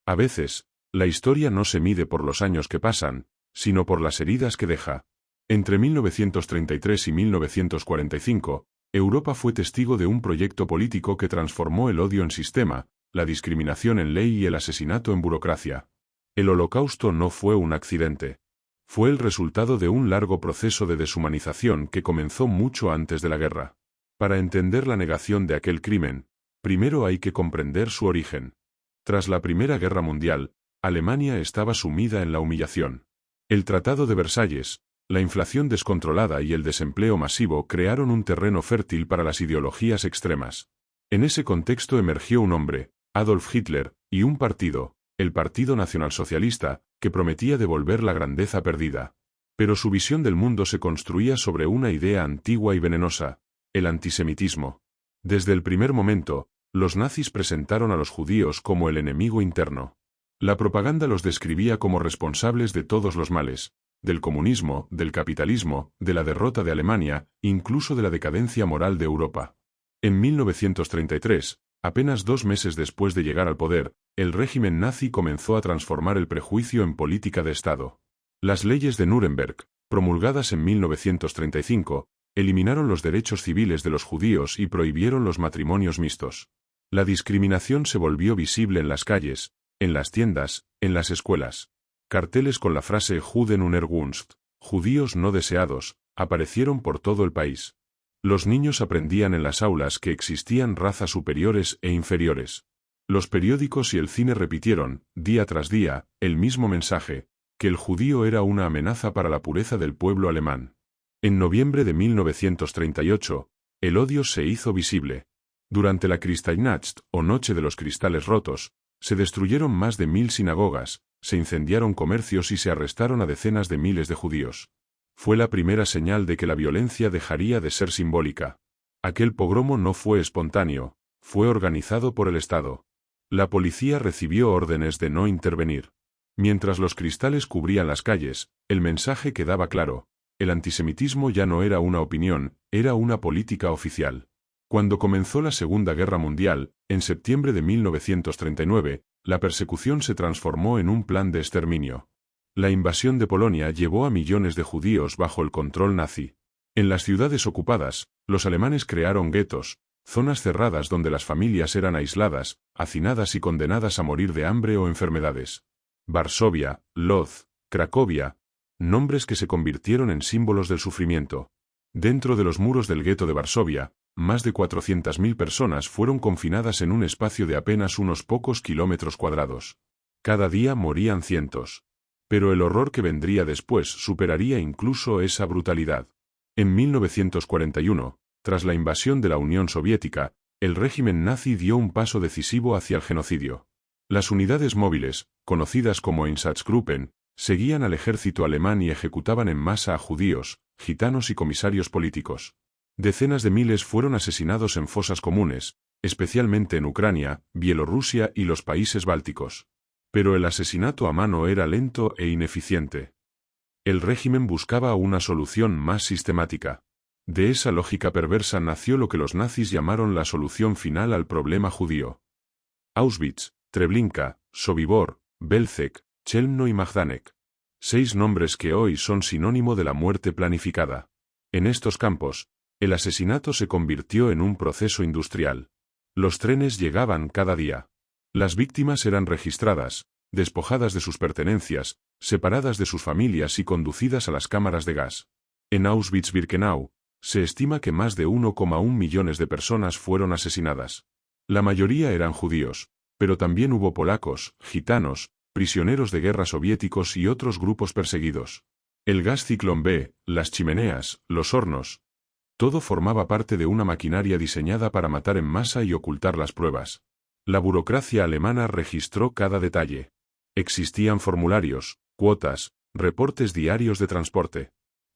A veces, la historia no se mide por los años que pasan, sino por las heridas que deja. Entre 1933 y 1945, Europa fue testigo de un proyecto político que transformó el odio en sistema, la discriminación en ley y el asesinato en burocracia. El Holocausto no fue un accidente. Fue el resultado de un largo proceso de deshumanización que comenzó mucho antes de la guerra. Para entender la negación de aquel crimen, primero hay que comprender su origen. Tras la Primera Guerra Mundial, Alemania estaba sumida en la humillación. El Tratado de Versalles, la inflación descontrolada y el desempleo masivo crearon un terreno fértil para las ideologías extremas. En ese contexto emergió un hombre, Adolf Hitler, y un partido, el Partido Nacionalsocialista, que prometía devolver la grandeza perdida. Pero su visión del mundo se construía sobre una idea antigua y venenosa, el antisemitismo. Desde el primer momento, los nazis presentaron a los judíos como el enemigo interno. La propaganda los describía como responsables de todos los males, del comunismo, del capitalismo, de la derrota de Alemania, incluso de la decadencia moral de Europa. En 1933, apenas 2 meses después de llegar al poder, el régimen nazi comenzó a transformar el prejuicio en política de Estado. Las leyes de Nuremberg, promulgadas en 1935, eliminaron los derechos civiles de los judíos y prohibieron los matrimonios mixtos. La discriminación se volvió visible en las calles, en las tiendas, en las escuelas. Carteles con la frase Juden unerwünscht, judíos no deseados, aparecieron por todo el país. Los niños aprendían en las aulas que existían razas superiores e inferiores. Los periódicos y el cine repitieron, día tras día, el mismo mensaje, que el judío era una amenaza para la pureza del pueblo alemán. En noviembre de 1938, el odio se hizo visible. Durante la Kristallnacht, o Noche de los Cristales Rotos, se destruyeron más de 1000 sinagogas, se incendiaron comercios y se arrestaron a decenas de miles de judíos. Fue la primera señal de que la violencia dejaría de ser simbólica. Aquel pogromo no fue espontáneo, fue organizado por el Estado. La policía recibió órdenes de no intervenir. Mientras los cristales cubrían las calles, el mensaje quedaba claro: el antisemitismo ya no era una opinión, era una política oficial. Cuando comenzó la Segunda Guerra Mundial, en septiembre de 1939, la persecución se transformó en un plan de exterminio. La invasión de Polonia llevó a millones de judíos bajo el control nazi. En las ciudades ocupadas, los alemanes crearon guetos, zonas cerradas donde las familias eran aisladas, hacinadas y condenadas a morir de hambre o enfermedades. Varsovia, Lodz, Cracovia, nombres que se convirtieron en símbolos del sufrimiento. Dentro de los muros del gueto de Varsovia, más de 400.000 personas fueron confinadas en un espacio de apenas unos pocos kilómetros cuadrados. Cada día morían cientos. Pero el horror que vendría después superaría incluso esa brutalidad. En 1941, tras la invasión de la Unión Soviética, el régimen nazi dio un paso decisivo hacia el genocidio. Las unidades móviles, conocidas como Einsatzgruppen, seguían al ejército alemán y ejecutaban en masa a judíos, gitanos y comisarios políticos. Decenas de miles fueron asesinados en fosas comunes, especialmente en Ucrania, Bielorrusia y los países bálticos. Pero el asesinato a mano era lento e ineficiente. El régimen buscaba una solución más sistemática. De esa lógica perversa nació lo que los nazis llamaron la solución final al problema judío. Auschwitz, Treblinka, Sobibor, Belzec, Chelmno y Majdanek. 6 nombres que hoy son sinónimo de la muerte planificada. En estos campos, el asesinato se convirtió en un proceso industrial. Los trenes llegaban cada día. Las víctimas eran registradas, despojadas de sus pertenencias, separadas de sus familias y conducidas a las cámaras de gas. En Auschwitz-Birkenau, se estima que más de 1,1 millones de personas fueron asesinadas. La mayoría eran judíos, pero también hubo polacos, gitanos, prisioneros de guerra soviéticos y otros grupos perseguidos. El gas Zyklon B, las chimeneas, los hornos, todo formaba parte de una maquinaria diseñada para matar en masa y ocultar las pruebas. La burocracia alemana registró cada detalle. Existían formularios, cuotas, reportes diarios de transporte.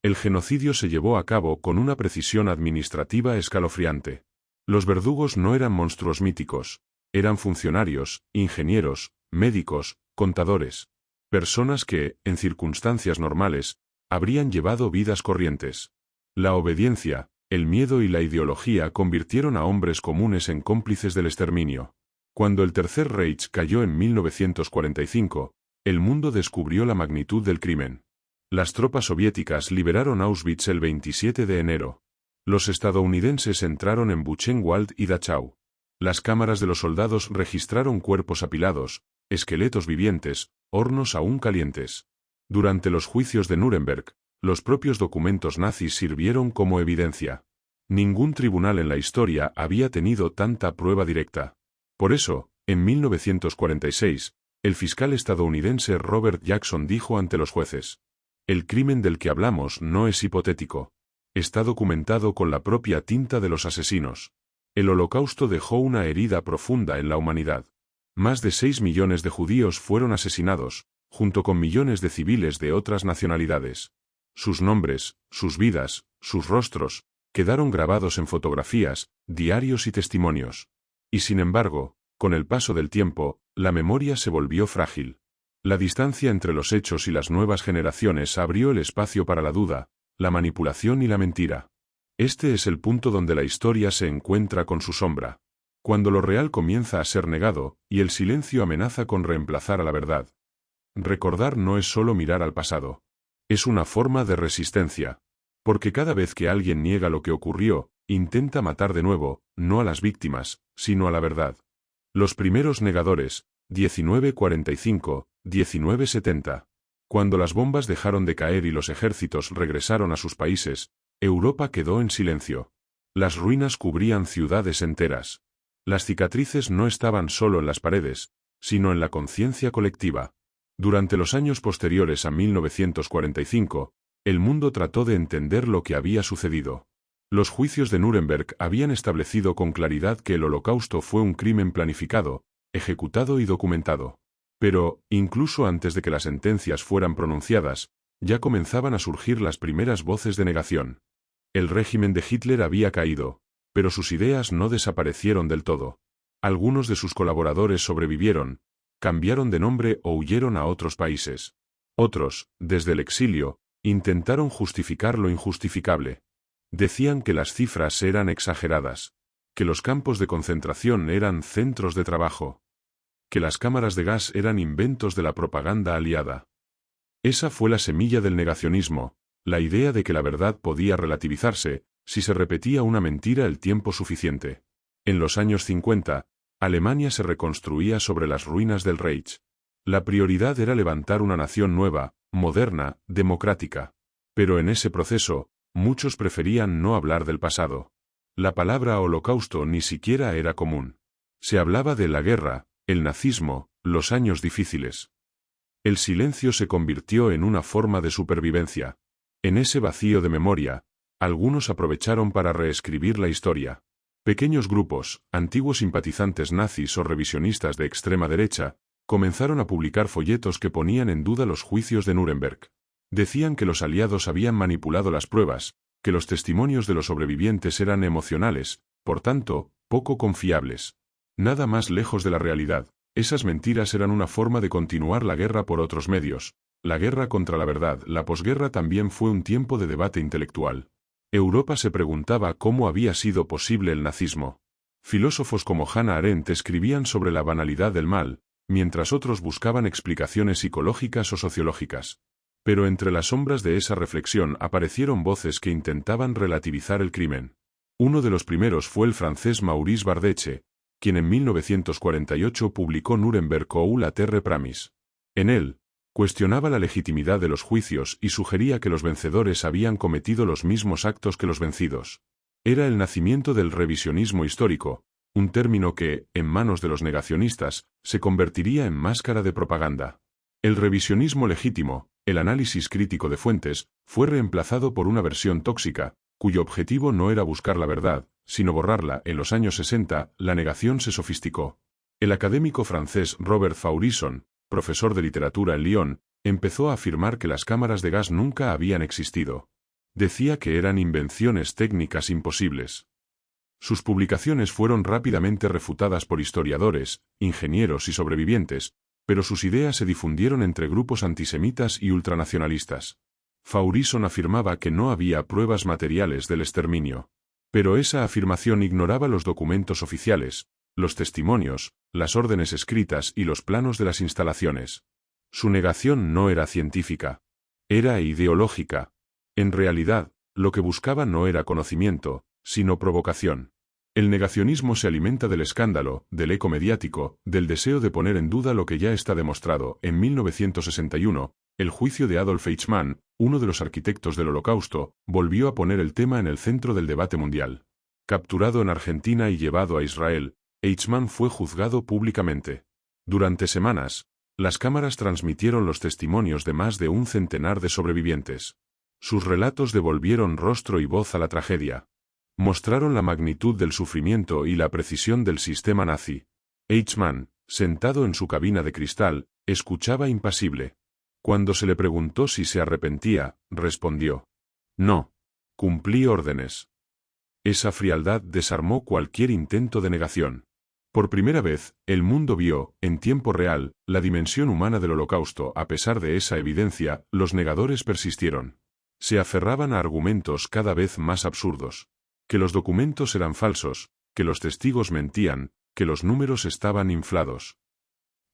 El genocidio se llevó a cabo con una precisión administrativa escalofriante. Los verdugos no eran monstruos míticos, eran funcionarios, ingenieros, médicos, contadores. Personas que, en circunstancias normales, habrían llevado vidas corrientes. La obediencia, el miedo y la ideología convirtieron a hombres comunes en cómplices del exterminio. Cuando el Tercer Reich cayó en 1945, el mundo descubrió la magnitud del crimen. Las tropas soviéticas liberaron Auschwitz el 27 de enero. Los estadounidenses entraron en Buchenwald y Dachau. Las cámaras de los soldados registraron cuerpos apilados, esqueletos vivientes, hornos aún calientes. Durante los juicios de Nuremberg, los propios documentos nazis sirvieron como evidencia. Ningún tribunal en la historia había tenido tanta prueba directa. Por eso, en 1946, el fiscal estadounidense Robert Jackson dijo ante los jueces: "El crimen del que hablamos no es hipotético. Está documentado con la propia tinta de los asesinos. El Holocausto dejó una herida profunda en la humanidad. Más de 6 millones de judíos fueron asesinados, junto con millones de civiles de otras nacionalidades. Sus nombres, sus vidas, sus rostros, quedaron grabados en fotografías, diarios y testimonios. Y sin embargo, con el paso del tiempo, la memoria se volvió frágil. La distancia entre los hechos y las nuevas generaciones abrió el espacio para la duda, la manipulación y la mentira. Este es el punto donde la historia se encuentra con su sombra. Cuando lo real comienza a ser negado, y el silencio amenaza con reemplazar a la verdad. Recordar no es solo mirar al pasado. Es una forma de resistencia. Porque cada vez que alguien niega lo que ocurrió, intenta matar de nuevo, no a las víctimas, sino a la verdad. Los primeros negadores, 1945, 1970. Cuando las bombas dejaron de caer y los ejércitos regresaron a sus países, Europa quedó en silencio. Las ruinas cubrían ciudades enteras. Las cicatrices no estaban solo en las paredes, sino en la conciencia colectiva. Durante los años posteriores a 1945, el mundo trató de entender lo que había sucedido. Los juicios de Nuremberg habían establecido con claridad que el Holocausto fue un crimen planificado, ejecutado y documentado. Pero, incluso antes de que las sentencias fueran pronunciadas, ya comenzaban a surgir las primeras voces de negación. El régimen de Hitler había caído, pero sus ideas no desaparecieron del todo. Algunos de sus colaboradores sobrevivieron, cambiaron de nombre o huyeron a otros países. Otros, desde el exilio, intentaron justificar lo injustificable. Decían que las cifras eran exageradas, que los campos de concentración eran centros de trabajo, que las cámaras de gas eran inventos de la propaganda aliada. Esa fue la semilla del negacionismo, la idea de que la verdad podía relativizarse si se repetía una mentira el tiempo suficiente. En los años 50, Alemania se reconstruía sobre las ruinas del Reich. La prioridad era levantar una nación nueva, moderna, democrática. Pero en ese proceso, muchos preferían no hablar del pasado. La palabra holocausto ni siquiera era común. Se hablaba de la guerra, el nazismo, los años difíciles. El silencio se convirtió en una forma de supervivencia. En ese vacío de memoria, algunos aprovecharon para reescribir la historia. Pequeños grupos, antiguos simpatizantes nazis o revisionistas de extrema derecha, comenzaron a publicar folletos que ponían en duda los juicios de Nuremberg. Decían que los aliados habían manipulado las pruebas, que los testimonios de los sobrevivientes eran emocionales, por tanto, poco confiables. Nada más lejos de la realidad. Esas mentiras eran una forma de continuar la guerra por otros medios. La guerra contra la verdad. La posguerra también fue un tiempo de debate intelectual. Europa se preguntaba cómo había sido posible el nazismo. Filósofos como Hannah Arendt escribían sobre la banalidad del mal, mientras otros buscaban explicaciones psicológicas o sociológicas. Pero entre las sombras de esa reflexión aparecieron voces que intentaban relativizar el crimen. Uno de los primeros fue el francés Maurice Bardeche, quien en 1948 publicó Nuremberg ou la Terre Promise. En él, cuestionaba la legitimidad de los juicios y sugería que los vencedores habían cometido los mismos actos que los vencidos. Era el nacimiento del revisionismo histórico, un término que, en manos de los negacionistas, se convertiría en máscara de propaganda. El revisionismo legítimo, el análisis crítico de fuentes, fue reemplazado por una versión tóxica, cuyo objetivo no era buscar la verdad, sino borrarla. En los años 60, la negación se sofisticó. El académico francés Robert Faurisson, profesor de literatura en Lyon, empezó a afirmar que las cámaras de gas nunca habían existido. Decía que eran invenciones técnicas imposibles. Sus publicaciones fueron rápidamente refutadas por historiadores, ingenieros y sobrevivientes, pero sus ideas se difundieron entre grupos antisemitas y ultranacionalistas. Faurisson afirmaba que no había pruebas materiales del exterminio. Pero esa afirmación ignoraba los documentos oficiales, los testimonios, las órdenes escritas y los planos de las instalaciones. Su negación no era científica. Era ideológica. En realidad, lo que buscaba no era conocimiento, sino provocación. El negacionismo se alimenta del escándalo, del eco mediático, del deseo de poner en duda lo que ya está demostrado. En 1961, el juicio de Adolf Eichmann, uno de los arquitectos del Holocausto, volvió a poner el tema en el centro del debate mundial. Capturado en Argentina y llevado a Israel, Eichmann fue juzgado públicamente. Durante semanas, las cámaras transmitieron los testimonios de más de un centenar de sobrevivientes. Sus relatos devolvieron rostro y voz a la tragedia. Mostraron la magnitud del sufrimiento y la precisión del sistema nazi. Eichmann, sentado en su cabina de cristal, escuchaba impasible. Cuando se le preguntó si se arrepentía, respondió: «No. Cumplí órdenes». Esa frialdad desarmó cualquier intento de negación. Por primera vez, el mundo vio, en tiempo real, la dimensión humana del Holocausto. A pesar de esa evidencia, los negadores persistieron. Se aferraban a argumentos cada vez más absurdos. Que los documentos eran falsos, que los testigos mentían, que los números estaban inflados.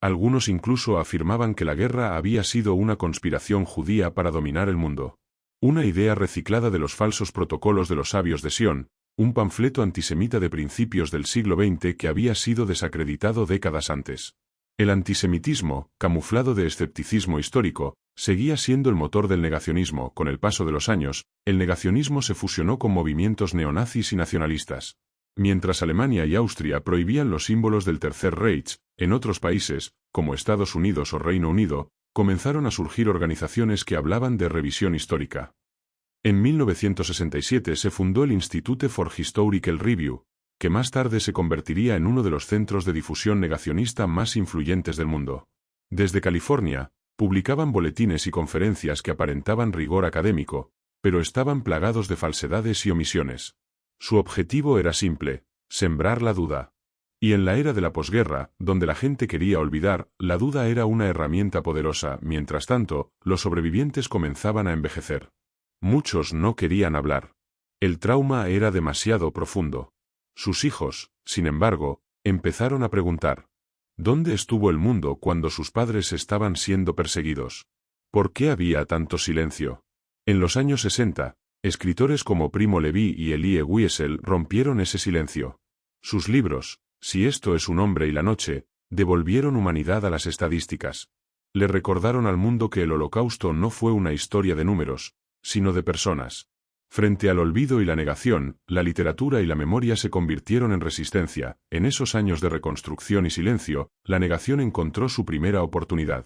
Algunos incluso afirmaban que la guerra había sido una conspiración judía para dominar el mundo. Una idea reciclada de los falsos protocolos de los sabios de Sion, un panfleto antisemita de principios del siglo XX que había sido desacreditado décadas antes. El antisemitismo, camuflado de escepticismo histórico, seguía siendo el motor del negacionismo. Con el paso de los años, el negacionismo se fusionó con movimientos neonazis y nacionalistas. Mientras Alemania y Austria prohibían los símbolos del Tercer Reich, en otros países, como Estados Unidos o Reino Unido, comenzaron a surgir organizaciones que hablaban de revisión histórica. En 1967 se fundó el Institute for Historical Review, que más tarde se convertiría en uno de los centros de difusión negacionista más influyentes del mundo. Desde California, publicaban boletines y conferencias que aparentaban rigor académico, pero estaban plagados de falsedades y omisiones. Su objetivo era simple: sembrar la duda. Y en la era de la posguerra, donde la gente quería olvidar, la duda era una herramienta poderosa. Mientras tanto, los sobrevivientes comenzaban a envejecer. Muchos no querían hablar. El trauma era demasiado profundo. Sus hijos, sin embargo, empezaron a preguntar: ¿dónde estuvo el mundo cuando sus padres estaban siendo perseguidos? ¿Por qué había tanto silencio? En los años 60, escritores como Primo Levi y Elie Wiesel rompieron ese silencio. Sus libros, Si esto es un hombre y la noche, devolvieron humanidad a las estadísticas. Le recordaron al mundo que el Holocausto no fue una historia de números, sino de personas. Frente al olvido y la negación, la literatura y la memoria se convirtieron en resistencia. En esos años de reconstrucción y silencio, la negación encontró su primera oportunidad.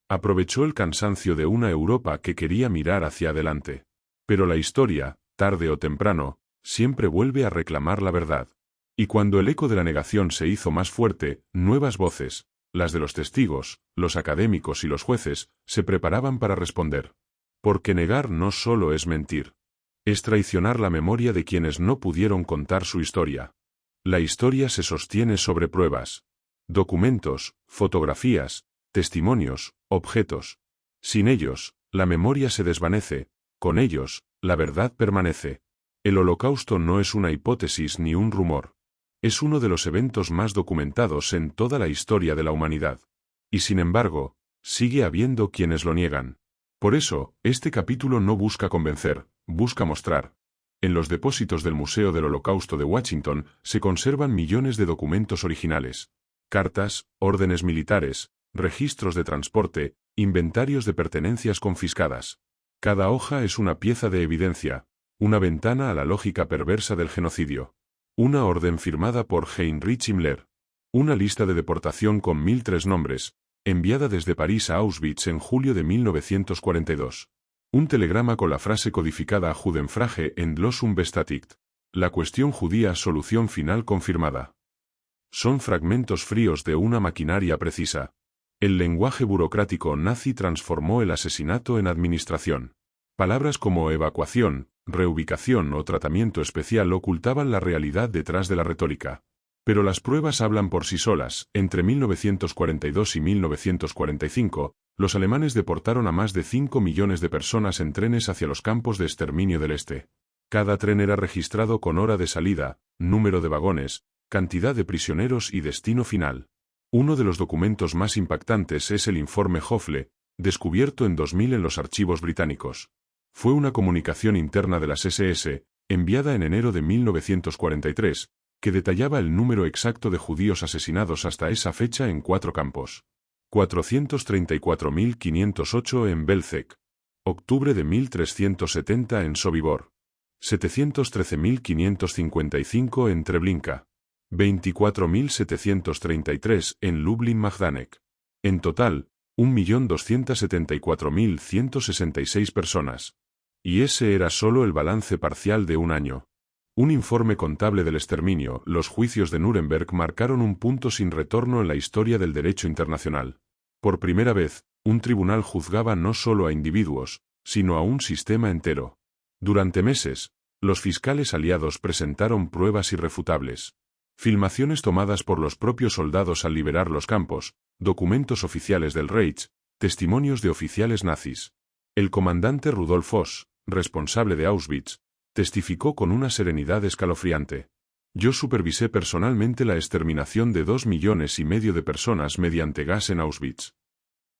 Aprovechó el cansancio de una Europa que quería mirar hacia adelante. Pero la historia, tarde o temprano, siempre vuelve a reclamar la verdad. Y cuando el eco de la negación se hizo más fuerte, nuevas voces, las de los testigos, los académicos y los jueces, se preparaban para responder. Porque negar no solo es mentir. Es traicionar la memoria de quienes no pudieron contar su historia. La historia se sostiene sobre pruebas. Documentos, fotografías, testimonios, objetos. Sin ellos, la memoria se desvanece, con ellos, la verdad permanece. El Holocausto no es una hipótesis ni un rumor. Es uno de los eventos más documentados en toda la historia de la humanidad. Y sin embargo, sigue habiendo quienes lo niegan. Por eso, este capítulo no busca convencer, busca mostrar. En los depósitos del Museo del Holocausto de Washington se conservan millones de documentos originales. Cartas, órdenes militares, registros de transporte, inventarios de pertenencias confiscadas. Cada hoja es una pieza de evidencia, una ventana a la lógica perversa del genocidio. Una orden firmada por Heinrich Himmler. Una lista de deportación con 1003 nombres, enviada desde París a Auschwitz en julio de 1942. Un telegrama con la frase codificada Judenfrage Endlösung bestätigt. La cuestión judía, solución final confirmada. Son fragmentos fríos de una maquinaria precisa. El lenguaje burocrático nazi transformó el asesinato en administración. Palabras como evacuación, reubicación o tratamiento especial ocultaban la realidad detrás de la retórica. Pero las pruebas hablan por sí solas. Entre 1942 y 1945, los alemanes deportaron a más de 5 millones de personas en trenes hacia los campos de exterminio del este. Cada tren era registrado con hora de salida, número de vagones, cantidad de prisioneros y destino final. Uno de los documentos más impactantes es el informe Hoffle, descubierto en 2000 en los archivos británicos. Fue una comunicación interna de las SS, enviada en enero de 1943, que detallaba el número exacto de judíos asesinados hasta esa fecha en 4 campos. 434.508 en Belzec. Octubre de 1370 en Sobibor. 713.555 en Treblinka. 24.733 en Lublin-Majdanek. En total, 1.274.166 personas. Y ese era solo el balance parcial de un año. Un informe contable del exterminio, los juicios de Nuremberg marcaron un punto sin retorno en la historia del derecho internacional. Por primera vez, un tribunal juzgaba no solo a individuos, sino a un sistema entero. Durante meses, los fiscales aliados presentaron pruebas irrefutables. Filmaciones tomadas por los propios soldados al liberar los campos, documentos oficiales del Reich, testimonios de oficiales nazis. El comandante Rudolf Voss, responsable de Auschwitz, testificó con una serenidad escalofriante. Yo supervisé personalmente la exterminación de 2,5 millones de personas mediante gas en Auschwitz.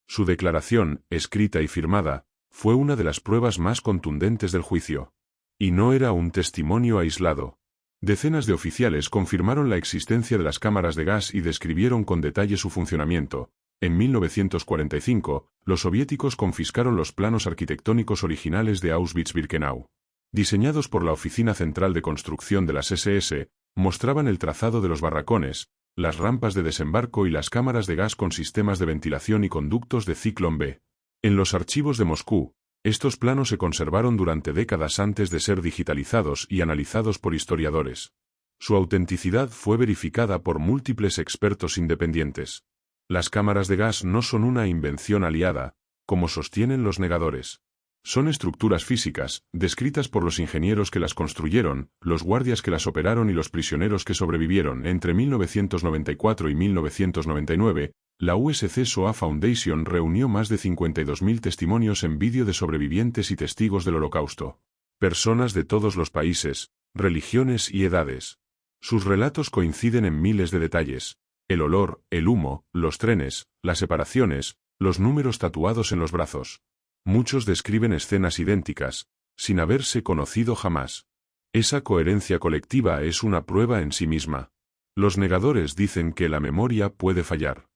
Su declaración, escrita y firmada, fue una de las pruebas más contundentes del juicio. Y no era un testimonio aislado. Decenas de oficiales confirmaron la existencia de las cámaras de gas y describieron con detalle su funcionamiento. En 1945, los soviéticos confiscaron los planos arquitectónicos originales de Auschwitz-Birkenau. Diseñados por la Oficina Central de Construcción de las SS, mostraban el trazado de los barracones, las rampas de desembarco y las cámaras de gas con sistemas de ventilación y conductos de ciclón B. En los archivos de Moscú, estos planos se conservaron durante décadas antes de ser digitalizados y analizados por historiadores. Su autenticidad fue verificada por múltiples expertos independientes. Las cámaras de gas no son una invención aliada, como sostienen los negadores. Son estructuras físicas, descritas por los ingenieros que las construyeron, los guardias que las operaron y los prisioneros que sobrevivieron. Entre 1994 y 1999, la USC SOA Foundation reunió más de 52.000 testimonios en vídeo de sobrevivientes y testigos del Holocausto. Personas de todos los países, religiones y edades. Sus relatos coinciden en miles de detalles: el olor, el humo, los trenes, las separaciones, los números tatuados en los brazos. Muchos describen escenas idénticas, sin haberse conocido jamás. Esa coherencia colectiva es una prueba en sí misma. Los negadores dicen que la memoria puede fallar.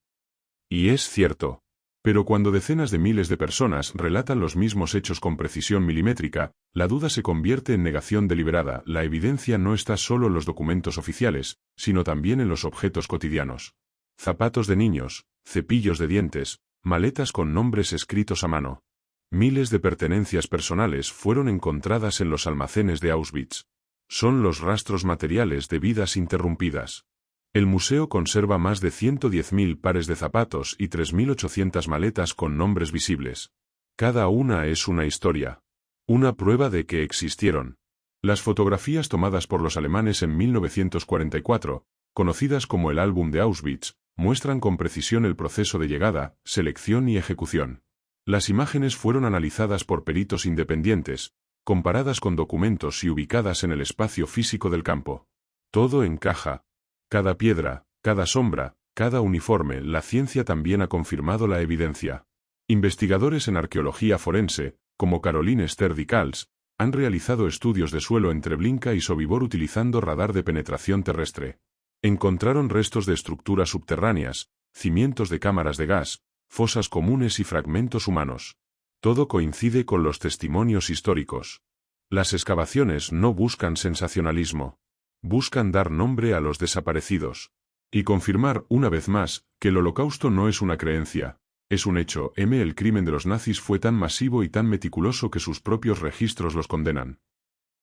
Y es cierto. Pero cuando decenas de miles de personas relatan los mismos hechos con precisión milimétrica, la duda se convierte en negación deliberada. La evidencia no está solo en los documentos oficiales, sino también en los objetos cotidianos. Zapatos de niños, cepillos de dientes, maletas con nombres escritos a mano. Miles de pertenencias personales fueron encontradas en los almacenes de Auschwitz. Son los rastros materiales de vidas interrumpidas. El museo conserva más de 110.000 pares de zapatos y 3.800 maletas con nombres visibles. Cada una es una historia. Una prueba de que existieron. Las fotografías tomadas por los alemanes en 1944, conocidas como el álbum de Auschwitz, muestran con precisión el proceso de llegada, selección y ejecución. Las imágenes fueron analizadas por peritos independientes, comparadas con documentos y ubicadas en el espacio físico del campo. Todo encaja. Cada piedra, cada sombra, cada uniforme. La ciencia también ha confirmado la evidencia. Investigadores en arqueología forense, como Caroline Ster-Dicals, han realizado estudios de suelo en Treblinka y Sobibor utilizando radar de penetración terrestre. Encontraron restos de estructuras subterráneas, cimientos de cámaras de gas, fosas comunes y fragmentos humanos. Todo coincide con los testimonios históricos. Las excavaciones no buscan sensacionalismo. Buscan dar nombre a los desaparecidos. Y confirmar, una vez más, que el Holocausto no es una creencia, es un hecho. El crimen de los nazis fue tan masivo y tan meticuloso que sus propios registros los condenan.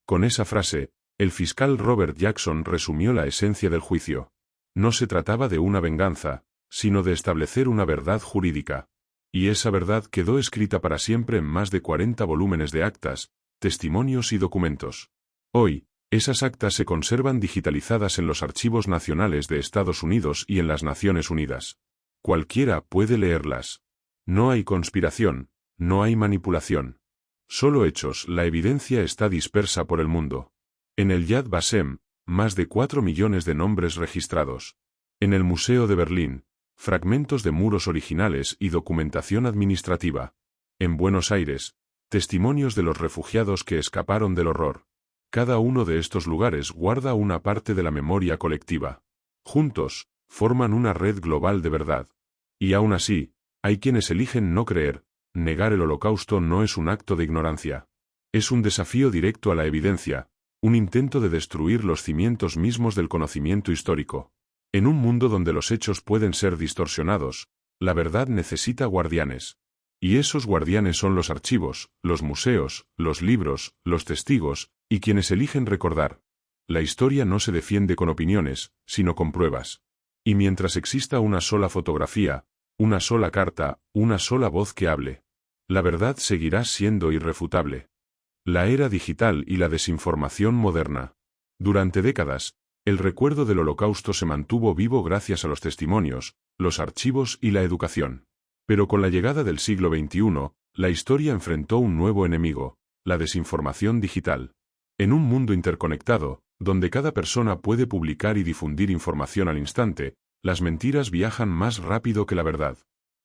Con esa frase, el fiscal Robert Jackson resumió la esencia del juicio. No se trataba de una venganza, sino de establecer una verdad jurídica. Y esa verdad quedó escrita para siempre en más de 40 volúmenes de actas, testimonios y documentos. Hoy, esas actas se conservan digitalizadas en los archivos nacionales de Estados Unidos y en las Naciones Unidas. Cualquiera puede leerlas. No hay conspiración, no hay manipulación. Solo hechos. La evidencia está dispersa por el mundo. En el Yad Vashem, más de 4 millones de nombres registrados. En el Museo de Berlín, fragmentos de muros originales y documentación administrativa. En Buenos Aires, testimonios de los refugiados que escaparon del horror. Cada uno de estos lugares guarda una parte de la memoria colectiva. Juntos, forman una red global de verdad. Y aún así, hay quienes eligen no creer. Negar el Holocausto no es un acto de ignorancia. Es un desafío directo a la evidencia, un intento de destruir los cimientos mismos del conocimiento histórico. En un mundo donde los hechos pueden ser distorsionados, la verdad necesita guardianes. Y esos guardianes son los archivos, los museos, los libros, los testigos, y quienes eligen recordar. La historia no se defiende con opiniones, sino con pruebas. Y mientras exista una sola fotografía, una sola carta, una sola voz que hable, la verdad seguirá siendo irrefutable. La era digital y la desinformación moderna. Durante décadas, el recuerdo del Holocausto se mantuvo vivo gracias a los testimonios, los archivos y la educación. Pero con la llegada del siglo XXI, la historia enfrentó un nuevo enemigo, la desinformación digital. En un mundo interconectado, donde cada persona puede publicar y difundir información al instante, las mentiras viajan más rápido que la verdad.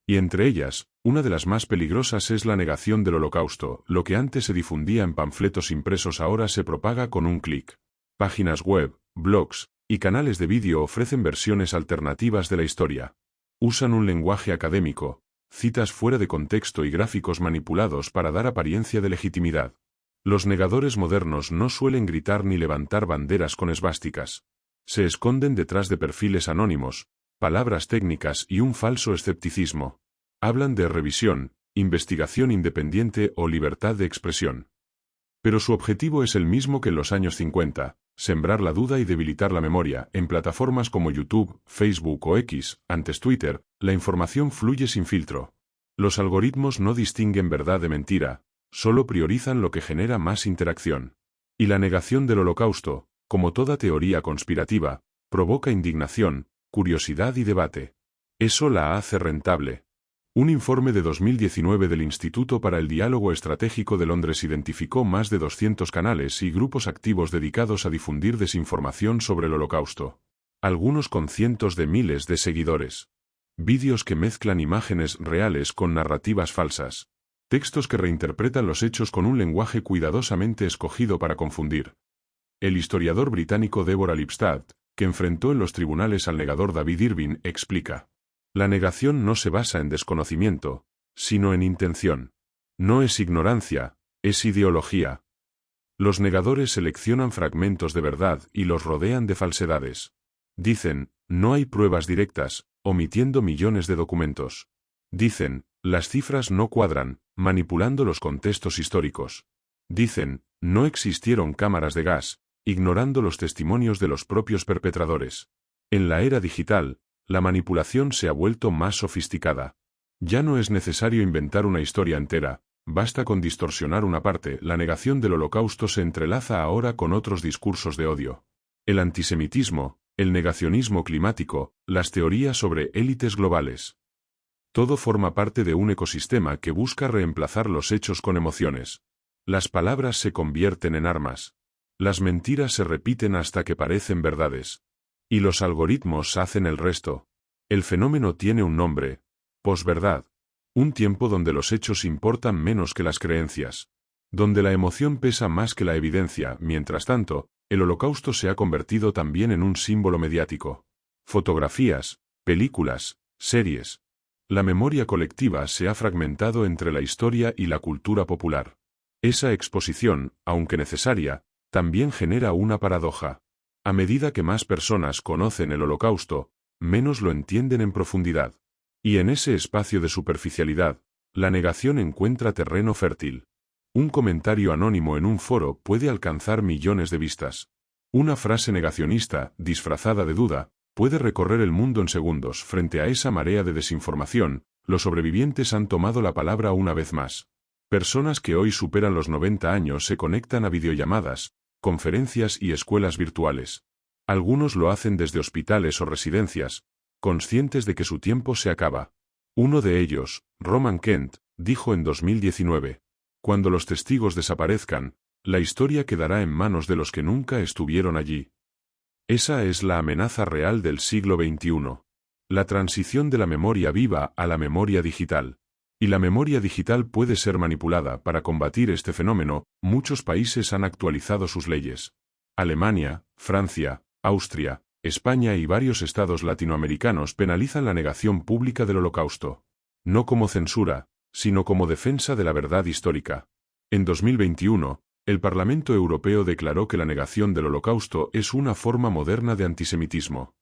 Y entre ellas, una de las más peligrosas es la negación del Holocausto. Lo que antes se difundía en panfletos impresos ahora se propaga con un clic. Páginas web, blogs y canales de vídeo ofrecen versiones alternativas de la historia. Usan un lenguaje académico, citas fuera de contexto y gráficos manipulados para dar apariencia de legitimidad. Los negadores modernos no suelen gritar ni levantar banderas con esvásticas. Se esconden detrás de perfiles anónimos, palabras técnicas y un falso escepticismo. Hablan de revisión, investigación independiente o libertad de expresión. Pero su objetivo es el mismo que en los años 50, sembrar la duda y debilitar la memoria. En plataformas como YouTube, Facebook o X, antes Twitter, la información fluye sin filtro. Los algoritmos no distinguen verdad de mentira, solo priorizan lo que genera más interacción. Y la negación del Holocausto, como toda teoría conspirativa, provoca indignación, curiosidad y debate. Eso la hace rentable. Un informe de 2019 del Instituto para el Diálogo Estratégico de Londres identificó más de 200 canales y grupos activos dedicados a difundir desinformación sobre el Holocausto. Algunos con cientos de miles de seguidores. Vídeos que mezclan imágenes reales con narrativas falsas. Textos que reinterpretan los hechos con un lenguaje cuidadosamente escogido para confundir. El historiador británico Deborah Lipstadt, que enfrentó en los tribunales al negador David Irving, explica: la negación no se basa en desconocimiento, sino en intención. No es ignorancia, es ideología. Los negadores seleccionan fragmentos de verdad y los rodean de falsedades. Dicen, no hay pruebas directas, omitiendo millones de documentos. Dicen, las cifras no cuadran, manipulando los contextos históricos. Dicen, no existieron cámaras de gas, ignorando los testimonios de los propios perpetradores. En la era digital, la manipulación se ha vuelto más sofisticada. Ya no es necesario inventar una historia entera, basta con distorsionar una parte. La negación del Holocausto se entrelaza ahora con otros discursos de odio. El antisemitismo, el negacionismo climático, las teorías sobre élites globales. Todo forma parte de un ecosistema que busca reemplazar los hechos con emociones. Las palabras se convierten en armas. Las mentiras se repiten hasta que parecen verdades. Y los algoritmos hacen el resto. El fenómeno tiene un nombre: posverdad. Un tiempo donde los hechos importan menos que las creencias. Donde la emoción pesa más que la evidencia. Mientras tanto, el Holocausto se ha convertido también en un símbolo mediático. Fotografías, películas, series. La memoria colectiva se ha fragmentado entre la historia y la cultura popular. Esa exposición, aunque necesaria, también genera una paradoja. A medida que más personas conocen el Holocausto, menos lo entienden en profundidad. Y en ese espacio de superficialidad, la negación encuentra terreno fértil. Un comentario anónimo en un foro puede alcanzar millones de vistas. Una frase negacionista, disfrazada de duda, puede recorrer el mundo en segundos. Frente a esa marea de desinformación, los sobrevivientes han tomado la palabra una vez más. Personas que hoy superan los 90 años se conectan a videollamadas, conferencias y escuelas virtuales. Algunos lo hacen desde hospitales o residencias, conscientes de que su tiempo se acaba. Uno de ellos, Roman Kent, dijo en 2019: cuando los testigos desaparezcan, la historia quedará en manos de los que nunca estuvieron allí. Esa es la amenaza real del siglo XXI. La transición de la memoria viva a la memoria digital. Y la memoria digital puede ser manipulada. Para combatir este fenómeno, muchos países han actualizado sus leyes. Alemania, Francia, Austria, España y varios estados latinoamericanos penalizan la negación pública del Holocausto. No como censura, sino como defensa de la verdad histórica. En 2021, el Parlamento Europeo declaró que la negación del Holocausto es una forma moderna de antisemitismo.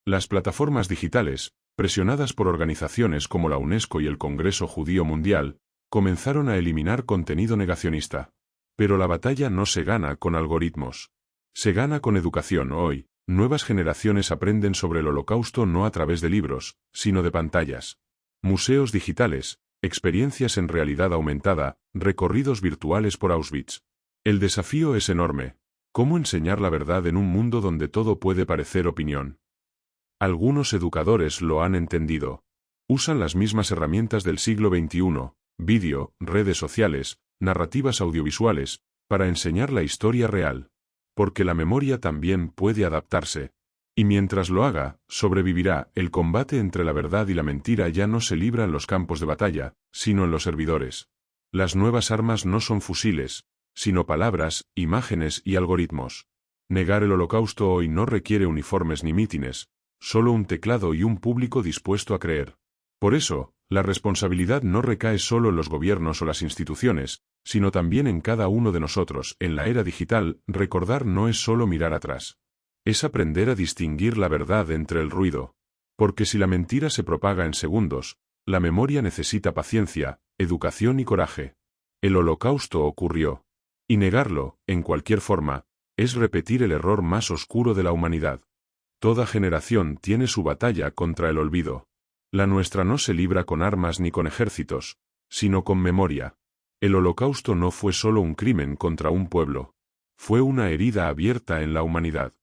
Las plataformas digitales, presionadas por organizaciones como la UNESCO y el Congreso Judío Mundial, comenzaron a eliminar contenido negacionista. Pero la batalla no se gana con algoritmos. Se gana con educación. Hoy, nuevas generaciones aprenden sobre el Holocausto no a través de libros, sino de pantallas. Museos digitales, experiencias en realidad aumentada, recorridos virtuales por Auschwitz. El desafío es enorme. ¿Cómo enseñar la verdad en un mundo donde todo puede parecer opinión? Algunos educadores lo han entendido. Usan las mismas herramientas del siglo XXI, vídeo, redes sociales, narrativas audiovisuales, para enseñar la historia real. Porque la memoria también puede adaptarse. Y mientras lo haga, sobrevivirá. El combate entre la verdad y la mentira ya no se libra en los campos de batalla, sino en los servidores. Las nuevas armas no son fusiles, sino palabras, imágenes y algoritmos. Negar el Holocausto hoy no requiere uniformes ni mítines, solo un teclado y un público dispuesto a creer. Por eso, la responsabilidad no recae solo en los gobiernos o las instituciones, sino también en cada uno de nosotros. En la era digital, recordar no es solo mirar atrás. Es aprender a distinguir la verdad entre el ruido. Porque si la mentira se propaga en segundos, la memoria necesita paciencia, educación y coraje. El Holocausto ocurrió. Y negarlo, en cualquier forma, es repetir el error más oscuro de la humanidad. Toda generación tiene su batalla contra el olvido. La nuestra no se libra con armas ni con ejércitos, sino con memoria. El Holocausto no fue solo un crimen contra un pueblo. Fue una herida abierta en la humanidad.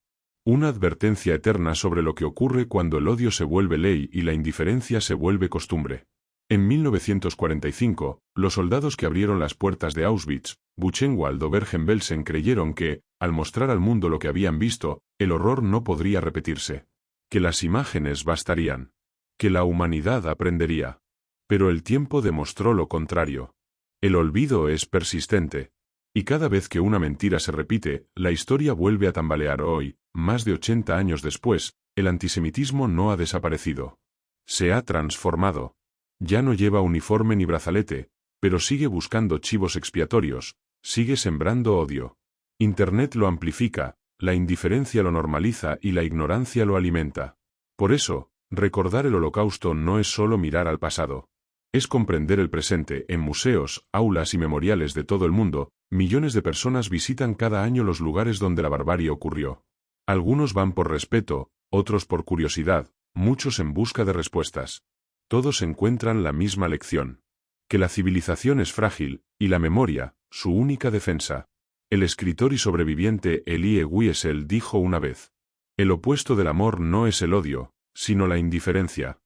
Una advertencia eterna sobre lo que ocurre cuando el odio se vuelve ley y la indiferencia se vuelve costumbre. En 1945, los soldados que abrieron las puertas de Auschwitz, Buchenwald o Bergen-Belsen creyeron que, al mostrar al mundo lo que habían visto, el horror no podría repetirse. Que las imágenes bastarían. Que la humanidad aprendería. Pero el tiempo demostró lo contrario. El olvido es persistente. Y cada vez que una mentira se repite, la historia vuelve a tambalear. Hoy, más de 80 años después, el antisemitismo no ha desaparecido. Se ha transformado. Ya no lleva uniforme ni brazalete, pero sigue buscando chivos expiatorios, sigue sembrando odio. Internet lo amplifica, la indiferencia lo normaliza y la ignorancia lo alimenta. Por eso, recordar el Holocausto no es solo mirar al pasado. Es comprender el presente. En museos, aulas y memoriales de todo el mundo, millones de personas visitan cada año los lugares donde la barbarie ocurrió. Algunos van por respeto, otros por curiosidad, muchos en busca de respuestas. Todos encuentran la misma lección. Que la civilización es frágil, y la memoria, su única defensa. El escritor y sobreviviente Elie Wiesel dijo una vez: el opuesto del amor no es el odio, sino la indiferencia.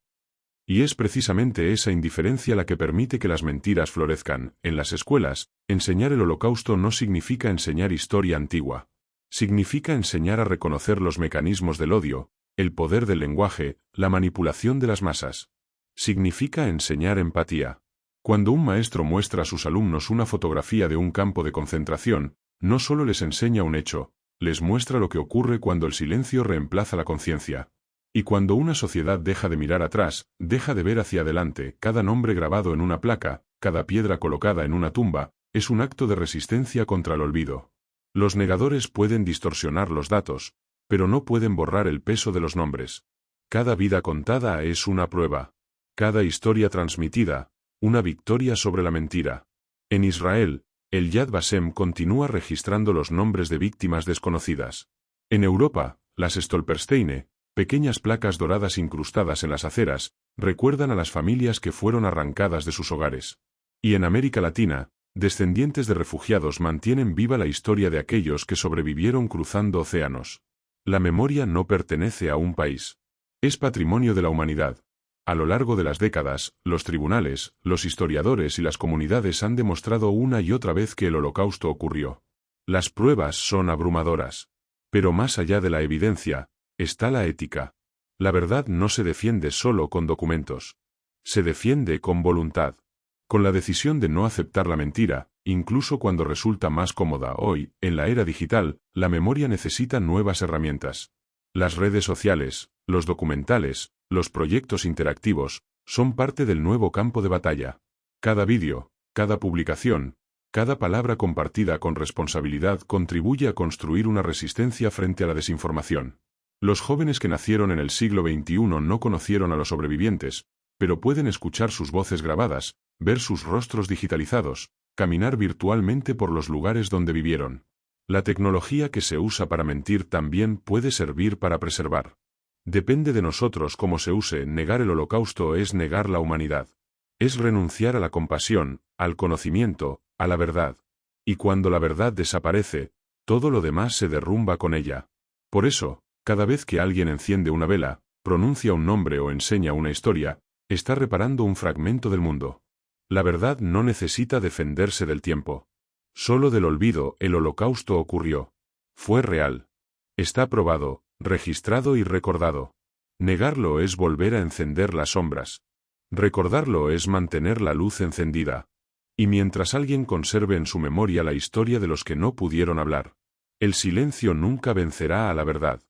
Y es precisamente esa indiferencia la que permite que las mentiras florezcan. En las escuelas, enseñar el Holocausto no significa enseñar historia antigua. Significa enseñar a reconocer los mecanismos del odio, el poder del lenguaje, la manipulación de las masas. Significa enseñar empatía. Cuando un maestro muestra a sus alumnos una fotografía de un campo de concentración, no solo les enseña un hecho, les muestra lo que ocurre cuando el silencio reemplaza la conciencia. Y cuando una sociedad deja de mirar atrás, deja de ver hacia adelante, cada nombre grabado en una placa, cada piedra colocada en una tumba, es un acto de resistencia contra el olvido. Los negadores pueden distorsionar los datos, pero no pueden borrar el peso de los nombres. Cada vida contada es una prueba. Cada historia transmitida, una victoria sobre la mentira. En Israel, el Yad Vashem continúa registrando los nombres de víctimas desconocidas. En Europa, las Stolpersteine, pequeñas placas doradas incrustadas en las aceras, recuerdan a las familias que fueron arrancadas de sus hogares. Y en América Latina, descendientes de refugiados mantienen viva la historia de aquellos que sobrevivieron cruzando océanos. La memoria no pertenece a un país. Es patrimonio de la humanidad. A lo largo de las décadas, los tribunales, los historiadores y las comunidades han demostrado una y otra vez que el Holocausto ocurrió. Las pruebas son abrumadoras. Pero más allá de la evidencia, está la ética. La verdad no se defiende solo con documentos. Se defiende con voluntad. Con la decisión de no aceptar la mentira, incluso cuando resulta más cómoda. Hoy, en la era digital, la memoria necesita nuevas herramientas. Las redes sociales, los documentales, los proyectos interactivos, son parte del nuevo campo de batalla. Cada vídeo, cada publicación, cada palabra compartida con responsabilidad contribuye a construir una resistencia frente a la desinformación. Los jóvenes que nacieron en el siglo XXI no conocieron a los sobrevivientes, pero pueden escuchar sus voces grabadas, ver sus rostros digitalizados, caminar virtualmente por los lugares donde vivieron. La tecnología que se usa para mentir también puede servir para preservar. Depende de nosotros cómo se use. Negar el Holocausto es negar la humanidad. Es renunciar a la compasión, al conocimiento, a la verdad. Y cuando la verdad desaparece, todo lo demás se derrumba con ella. Por eso, cada vez que alguien enciende una vela, pronuncia un nombre o enseña una historia, está reparando un fragmento del mundo. La verdad no necesita defenderse del tiempo. Solo del olvido. El Holocausto ocurrió. Fue real. Está probado, registrado y recordado. Negarlo es volver a encender las sombras. Recordarlo es mantener la luz encendida. Y mientras alguien conserve en su memoria la historia de los que no pudieron hablar, el silencio nunca vencerá a la verdad.